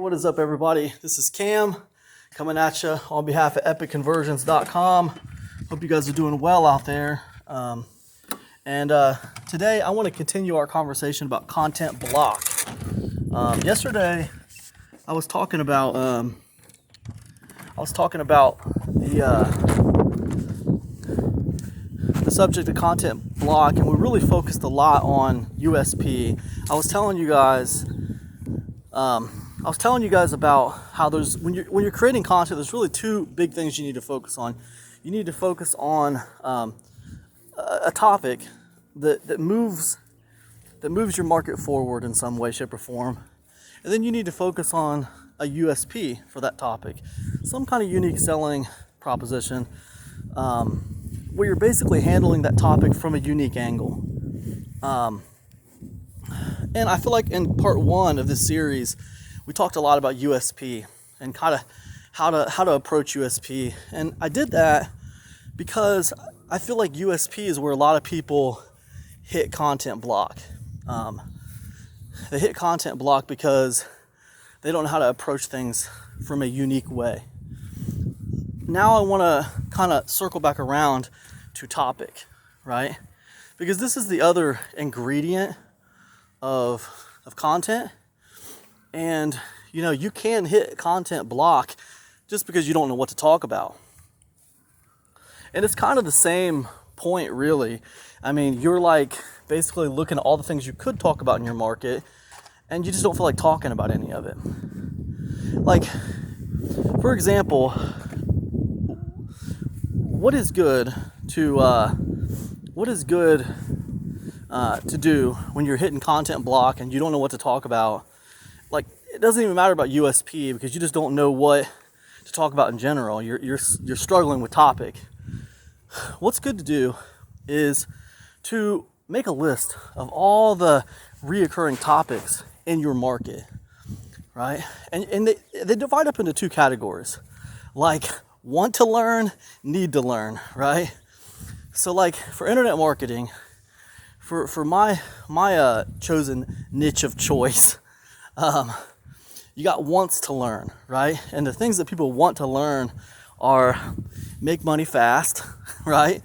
what is up, everybody? This is Cam coming at you on behalf of epicconversions.com. Hope you guys are doing well out there. Today I want to continue our conversation about content block. Yesterday I was talking about the subject of content block, and we really focused a lot on USP. I was telling you guys about how when you're creating content, there's really two big things you need to focus on. You need to focus on a topic that moves your market forward in some way, shape, or form, and then you need to focus on a USP for that topic, some kind of unique selling proposition, where you're basically handling that topic from a unique angle. And I feel like in part one of this series, we talked a lot about USP and kind of how to approach USP. And I did that because I feel like USP is where a lot of people hit content block. They hit content block because they don't know how to approach things from a unique way. Now I want to kind of circle back around to topic, right? Because this is the other ingredient of content. And you can hit content block just because you don't know what to talk about. And it's kind of the same point, really. I mean, you're like basically looking at all the things you could talk about in your market, and you just don't feel like talking about any of it. Like, for example, what is good to do when you're hitting content block and you don't know what to talk about? Like, it doesn't even matter about USP because you just don't know what to talk about in general. You're struggling with topic. What's good to do is to make a list of all the reoccurring topics in your market, right? And they divide up into two categories, like want to learn, need to learn, right? So like for internet marketing, for my chosen niche of choice, you got wants to learn, right? And the things that people want to learn are make money fast, right?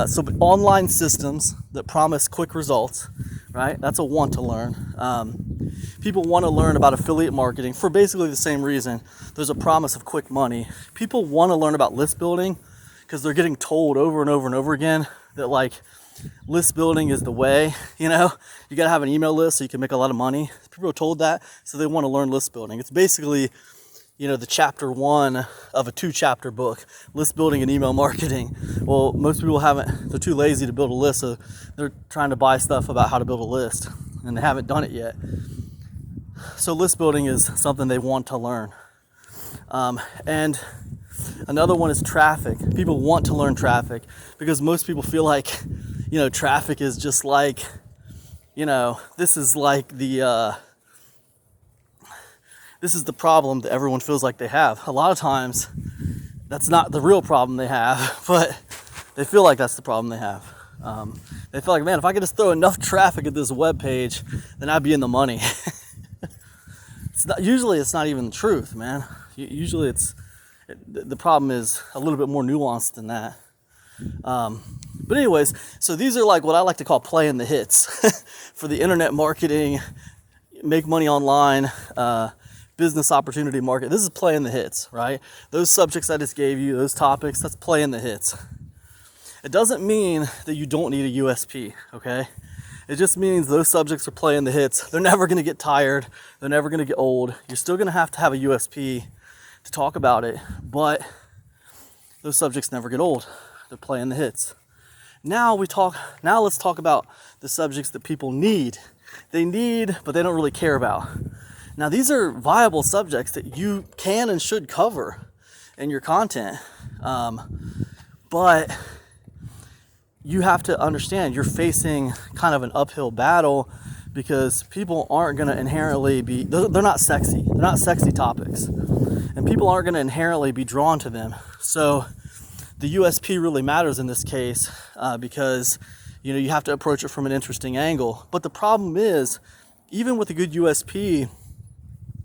So online systems that promise quick results, right? That's a want to learn. People want to learn about affiliate marketing for basically the same reason. There's a promise of quick money. People want to learn about list building because they're getting told over and over and over again that like list building is the way. You gotta have an email list so you can make a lot of money. People are told that, so they want to learn list building. It's basically the chapter 1 of a 2-chapter book, list building and email marketing. Well, most people they're too lazy to build a list, so they're trying to buy stuff about how to build a list, and they haven't done it yet. So list building is something they want to learn. And another one is traffic. People want to learn traffic because most people feel like, traffic is just like, this is like this is the problem that everyone feels like they have. A lot of times, that's not the real problem they have, but they feel like that's the problem they have. They feel like, man, if I could just throw enough traffic at this web page, then I'd be in the money. Usually it's not even the truth, man. Usually the problem is a little bit more nuanced than that. But anyways, so these are like what I like to call playing the hits for the internet marketing, make money online, business opportunity market. This is playing the hits, right? Those subjects I just gave you, those topics, that's playing the hits. It doesn't mean that you don't need a USP, okay? It just means those subjects are playing the hits. They're never gonna get tired. They're never gonna get old. You're still gonna have to have a USP to talk about it, but those subjects never get old. They're playing the hits. Now let's talk about the subjects that people need. They need, but they don't really care about. Now, these are viable subjects that you can and should cover in your content, but you have to understand you're facing kind of an uphill battle because people aren't going to inherently they're not sexy. They're not sexy topics, and people aren't going to inherently be drawn to them. So the USP really matters in this case because you have to approach it from an interesting angle. But the problem is, even with a good USP,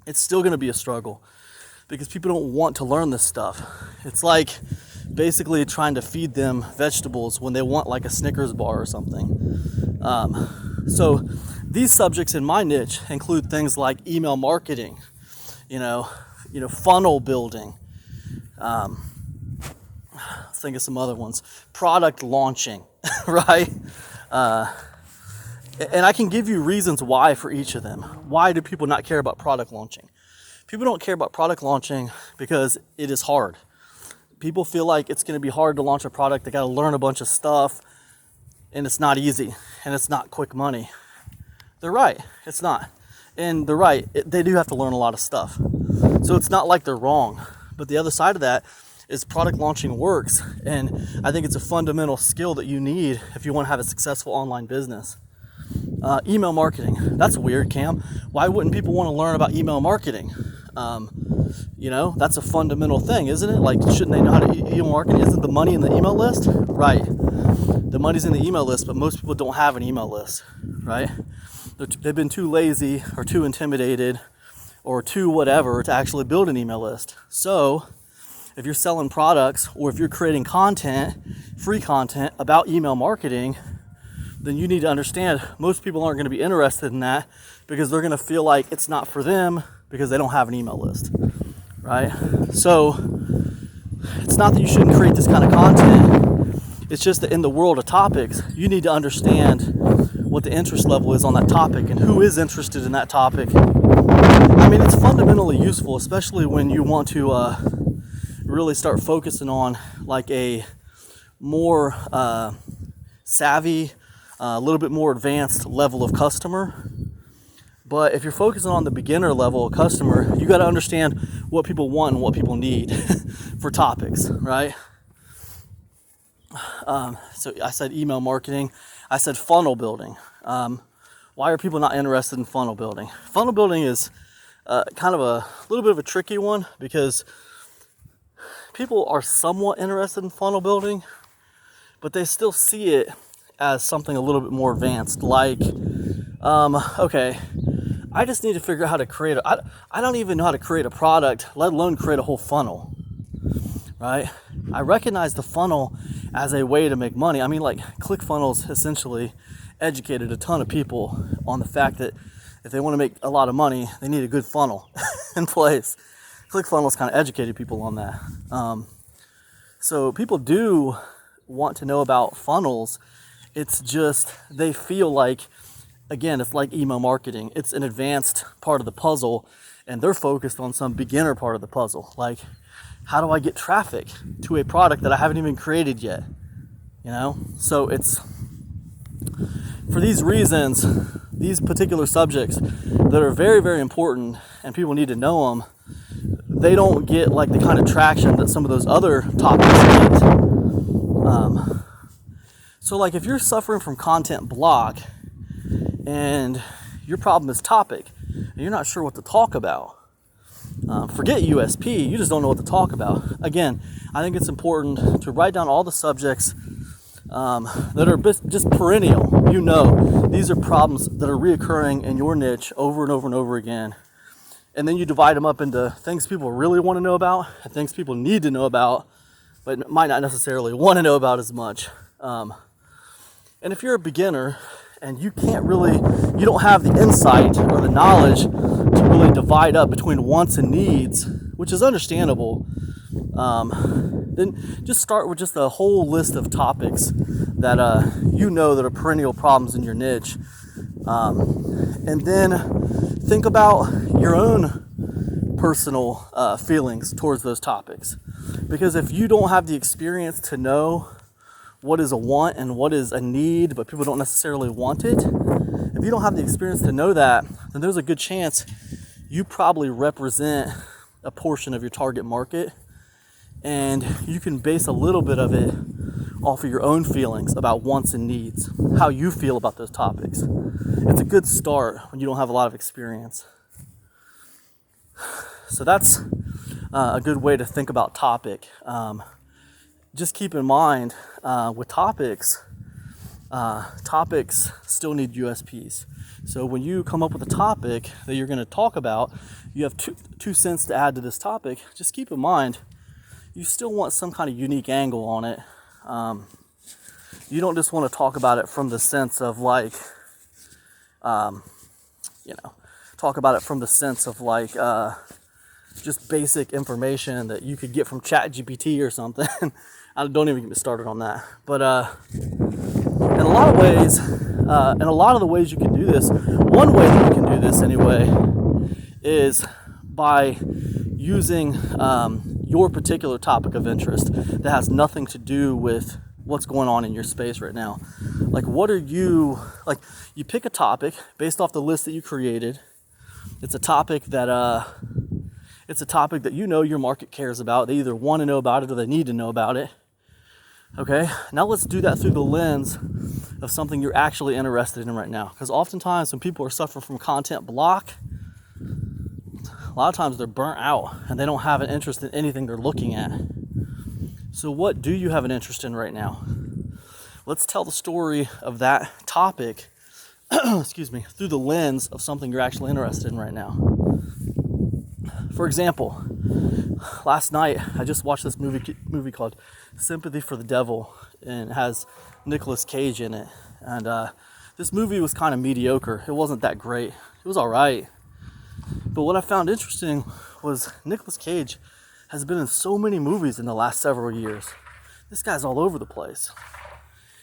it's still going to be a struggle because people don't want to learn this stuff. It's like basically trying to feed them vegetables when they want like a Snickers bar or something. So these subjects in my niche include things like email marketing, funnel building. Let's think of some other ones. Product launching, right? And I can give you reasons why for each of them. Why do people not care about product launching? People don't care about product launching because it is hard. People feel like it's going to be hard to launch a product. They got to learn a bunch of stuff, and it's not easy, and it's not quick money. They're right. It's not. And they're right. They do have to learn a lot of stuff. So it's not like they're wrong. But the other side of that is product launching works. And I think it's a fundamental skill that you need if you want to have a successful online business. Email marketing. That's weird, Cam. Why wouldn't people want to learn about email marketing? That's a fundamental thing, isn't it? Like, shouldn't they know how to email marketing? Isn't the money in the email list? Right. The money's in the email list, but most people don't have an email list, right? They've been too lazy or too intimidated or too whatever to actually build an email list. So if you're selling products or if you're creating content, free content about email marketing, then you need to understand most people aren't going to be interested in that because they're going to feel like it's not for them because they don't have an email list, right? So it's not that you shouldn't create this kind of content. It's just that in the world of topics, you need to understand what the interest level is on that topic and who is interested in that topic. I mean, it's fundamentally useful, especially when you want to really start focusing on like a more savvy, a little bit more advanced level of customer. But if you're focusing on the beginner level of customer, you got to understand what people want and what people need for topics, right? So I said email marketing. I said funnel building. Why are people not interested in funnel building? Funnel building is kind of a little bit of a tricky one because people are somewhat interested in funnel building, but they still see it as something a little bit more advanced. Like, okay, I just need to figure out how to create I don't even know how to create a product, let alone create a whole funnel, right? I recognize the funnel as a way to make money. I mean, like, ClickFunnels essentially educated a ton of people on the fact that if they want to make a lot of money, they need a good funnel in place. ClickFunnels kind of educated people on that. So people do want to know about funnels. It's just they feel like, again, it's like email marketing. It's an advanced part of the puzzle, and they're focused on some beginner part of the puzzle. Like, how do I get traffic to a product that I haven't even created yet? So it's for these reasons, these particular subjects that are very, very important and people need to know them, they don't get like the kind of traction that some of those other topics get. So like if you're suffering from content block and your problem is topic and you're not sure what to talk about, forget USP, you just don't know what to talk about. Again, I think it's important to write down all the subjects that are just perennial. These are problems that are reoccurring in your niche over and over and over again. And then you divide them up into things people really want to know about and things people need to know about, but might not necessarily want to know about as much. And if you're a beginner and you don't have the insight or the knowledge to really divide up between wants and needs, which is understandable, then just start with just a whole list of topics that that are perennial problems in your niche. And then think about your own personal feelings towards those topics. Because if you don't have the experience to know what is a want and what is a need, but people don't necessarily want it, if you don't have the experience to know that, then there's a good chance you probably represent a portion of your target market, and you can base a little bit of it off of your own feelings about wants and needs, how you feel about those topics. It's a good start when you don't have a lot of experience. So that's a good way to think about topic. Just keep in mind with topics, topics still need USPs. So when you come up with a topic that you're going to talk about, you have two cents to add to this topic. Just keep in mind, you still want some kind of unique angle on it. You don't just want to talk about it from the sense of like, talk about it from the sense of like just basic information that you could get from ChatGPT or something. I don't even get me started on that. But in a lot of ways, and a lot of the ways you can do this, one way that you can do this anyway, is by using your particular topic of interest that has nothing to do with what's going on in your space right now. Like, what are you, like, you pick a topic based off the list that you created. It's a topic that you know your market cares about. They either want to know about it or they need to know about it. Okay, now let's do that through the lens of something you're actually interested in right now. Because oftentimes when people are suffering from content block, a lot of times they're burnt out and they don't have an interest in anything they're looking at. So what do you have an interest in right now? Let's tell the story of that topic, excuse me, through the lens of something you're actually interested in right now. For example, last night I just watched this movie called Sympathy for the Devil, and it has Nicolas Cage in it. And this movie was kind of mediocre. It wasn't that great. It was all right. But what I found interesting was Nicolas Cage has been in so many movies in the last several years. This guy's all over the place.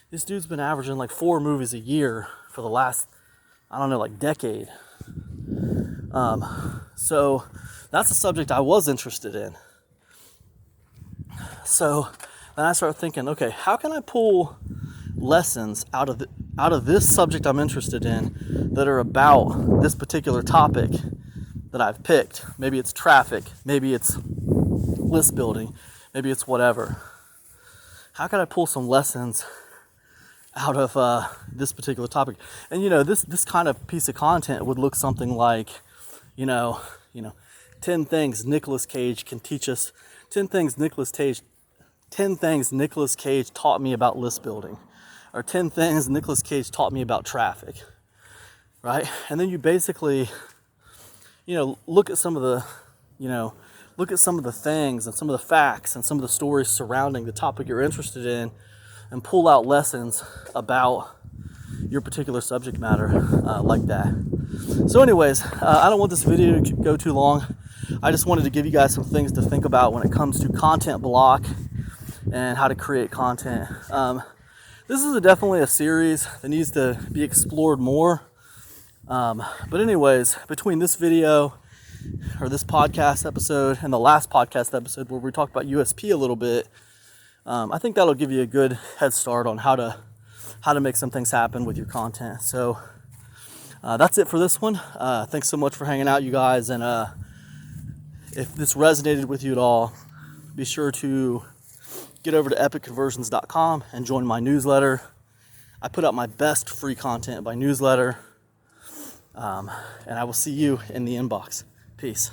This dude's been averaging like 4 movies a year for the last, decade. So that's a subject I was interested in. So then I started thinking, okay, how can I pull lessons out of this subject I'm interested in that are about this particular topic that I've picked? Maybe it's traffic, maybe it's list building, maybe it's whatever. How can I pull some lessons out of this particular topic? And this kind of piece of content would look something like, 10 things Nicolas Cage can teach us, 10 things Nicolas Cage taught me about list building, or 10 things Nicolas Cage taught me about traffic, right? And then you basically, look at some of the things and some of the facts and some of the stories surrounding the topic you're interested in, and pull out lessons about your particular subject matter like that. So anyways, I don't want this video to go too long. I just wanted to give you guys some things to think about when it comes to content block and how to create content. This is definitely a series that needs to be explored more. But anyways, between this video or this podcast episode and the last podcast episode where we talked about USP a little bit, I think that'll give you a good head start on how to make some things happen with your content. So that's it for this one. Thanks so much for hanging out, you guys. And if this resonated with you at all, be sure to get over to epicconversions.com and join my newsletter. I put out my best free content by newsletter. And I will see you in the inbox. Peace.